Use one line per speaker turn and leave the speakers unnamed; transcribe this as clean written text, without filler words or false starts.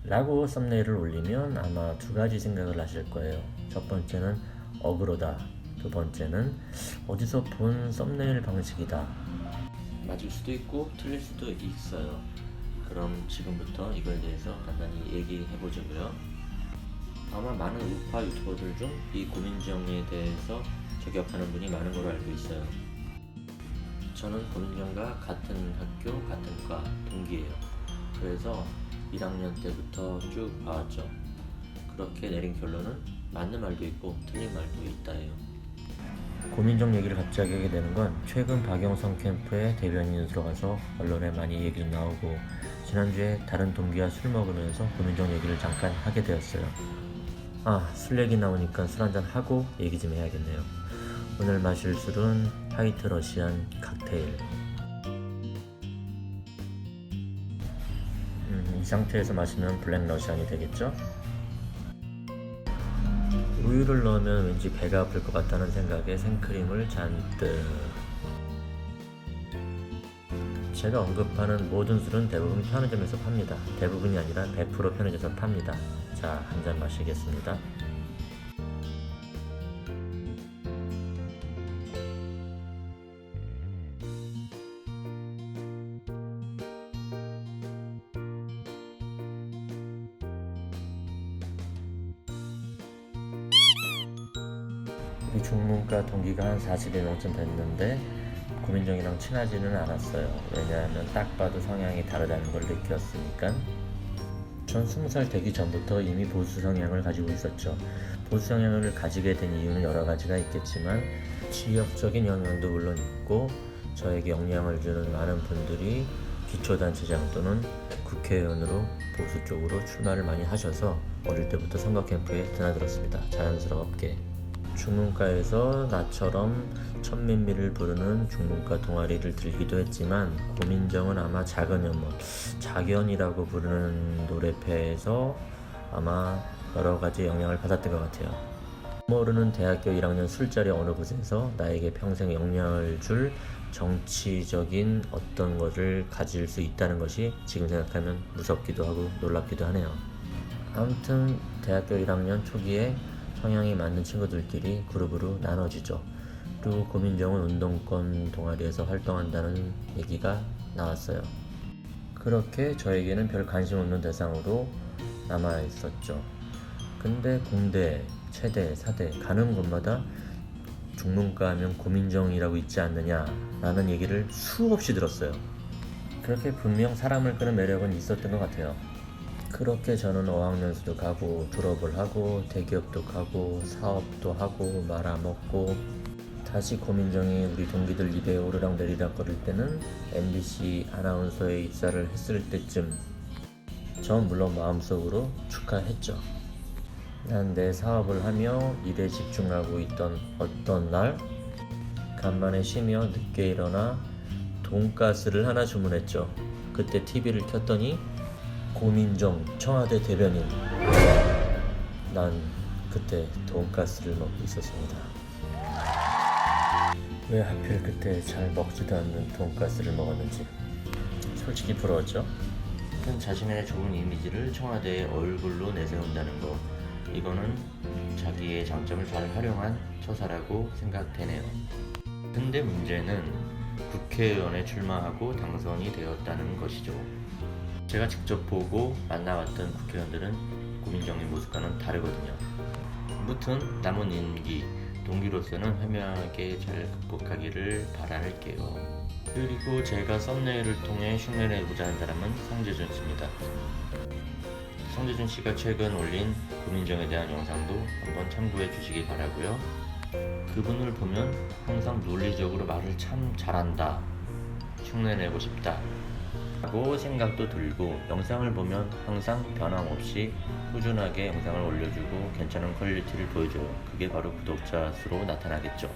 라고 썸네일을 올리면 아마 두 가지 생각을 하실 거예요. 첫 번째는 어그로다, 두 번째는 어디서 본 썸네일 방식이다. 맞을 수도 있고 틀릴 수도 있어요. 그럼 지금부터 이거에 대해서 간단히 얘기해보자고요. 아마 많은 우파 유튜버들 중 이 고민정에 대해서 저격하는 분이 많은 걸로 알고 있어요. 저는 고민정과 같은 학교, 같은 과 동기예요. 그래서 1학년 때부터 쭉 봐왔죠. 그렇게 내린 결론은 맞는 말도 있고 틀린 말도 있다예요. 고민정 얘기를 갑자기 하게 되는 건 최근 박영선 캠프에 대변인으로 들어가서 언론에 많이 얘기도 나오고, 지난주에 다른 동기와 술 먹으면서 고민정 얘기를 잠깐 하게 되었어요. 술 얘기 나오니까 술 한잔 하고 얘기 좀 해야겠네요. 오늘 마실 술은 화이트 러시안 칵테일. 이 상태에서 마시면 블랙 러시안이 되겠죠? 우유를 넣으면 왠지 배가 아플 것 같다는 생각에 생크림을 잔뜩. 제가 언급하는 모든 술은 대부분 편의점에서 팝니다. 대부분이 아니라 100% 편의점에서 팝니다. 자, 한 잔 마시겠습니다. 우리 중문과 동기가 한 40여 명쯤 됐는데 고민정이랑 친하지는 않았어요. 왜냐하면 딱 봐도 성향이 다르다는 걸 느꼈으니까. 전 20살 되기 전부터 이미 보수 성향을 가지고 있었죠. 보수 성향을 가지게 된 이유는 여러 가지가 있겠지만 지역적인 영향도 물론 있고, 저에게 영향을 주는 많은 분들이 기초단체장 또는 국회의원으로 보수 쪽으로 출마를 많이 하셔서 어릴 때부터 선거 캠프에 드나들었습니다. 자연스럽게. 중문과에서 나처럼 천민미를 부르는 중문과 동아리를 들기도 했지만, 고민정은 아마 작은 연못, 작연이라고 부르는 노래패에서 아마 여러 가지 영향을 받았던 것 같아요. 모르는 대학교 1학년 술자리 어느 곳에서 나에게 평생 영향을 줄 정치적인 어떤 것을 가질 수 있다는 것이 지금 생각하면 무섭기도 하고 놀랍기도 하네요. 아무튼 대학교 1학년 초기에 성향이 맞는 친구들끼리 그룹으로 나눠지죠. 그리고 고민정은 운동권 동아리에서 활동한다는 얘기가 나왔어요. 그렇게 저에게는 별 관심 없는 대상으로 남아 있었죠. 근데 공대, 체대, 사대 가는 곳마다 중문과 하면 고민정이라고 있지 않느냐 라는 얘기를 수없이 들었어요. 그렇게 분명 사람을 끄는 매력은 있었던 것 같아요. 그렇게 저는 어학연수도 가고 졸업을 하고 대기업도 가고 사업도 하고 말아먹고, 다시 고민정이 우리 동기들 입에 오르락내리락 거릴 때는 MBC 아나운서에 입사를 했을 때쯤 전 물론 마음속으로 축하했죠. 난 내 사업을 하며 일에 집중하고 있던 어떤 날 간만에 쉬며 늦게 일어나 돈가스를 하나 주문했죠. 그때 TV를 켰더니 고민정 청와대 대변인. 난 그때 돈가스를 먹고 있었습니다. 왜 하필 그때 잘 먹지도 않는 돈가스를 먹었는지 솔직히 부러웠죠. 자신의 좋은 이미지를 청와대의 얼굴로 내세운다는 거, 이거는 자기의 장점을 잘 활용한 처사라고 생각되네요. 근데 문제는 국회의원에 출마하고 당선이 되었다는 것이죠. 제가 직접 보고 만나왔던 국회의원들은 고민정의 모습과는 다르거든요. 아무튼 남은 임기 동기로서는 화면하게 잘 극복하기를 바랄게요. 그리고 제가 썸네일을 통해 흉내내고자 하는 사람은 성재준 씨입니다. 성재준 씨가 최근 올린 고민정에 대한 영상도 한번 참고해 주시기 바라고요. 그분을 보면 항상 논리적으로 말을 참 잘한다, 흉내내고 싶다 하고 생각도 들고, 영상을 보면 항상 변함없이 꾸준하게 영상을 올려주고 괜찮은 퀄리티를 보여줘요. 그게 바로 구독자 수로 나타나겠죠.